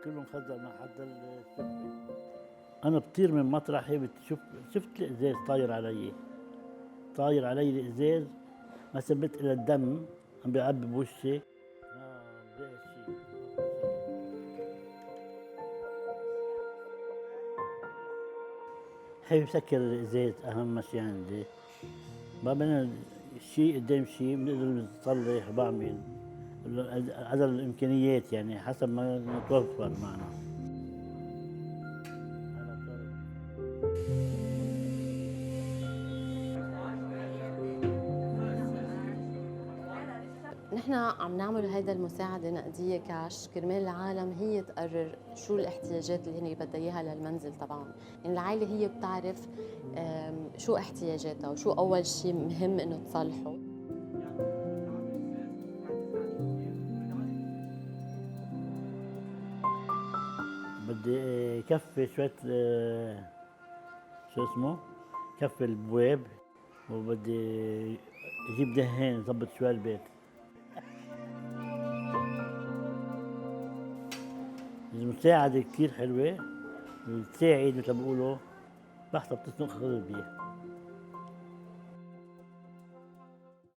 كله مخزن مع حتى السفرة. أنا بطير من مطرحي شفت الإزاز طاير علي، طاير علي الإزاز، ما ثبت إلى الدم عم بيعبي بوشي. ما بلاقي شيء، ما في شيء. حابب سكر الإزاز أهم شيء عندي. ما بدنا شيء قدام شيء بنقدر نصلح وبعمل على الإمكانيات، يعني حسب ما نتوفر معنا. نحن عم نعمل هيدا المساعدة نقدية كاش كرمال العالم هي تقرر شو الاحتياجات اللي هي بدها اياها للمنزل تبعهم، يعني العائلة هي بتعرف شو احتياجاتها وشو أول شيء مهم إنه تصلحه. بدي كفي شوية شو اسمه، كفي البواب، وبدي اجيب دهان ظبط شوي البيت. المساعدة كتير حلوة، بتساعد مثل ما بيقولوا، بحسب بتسلق خبز بيه.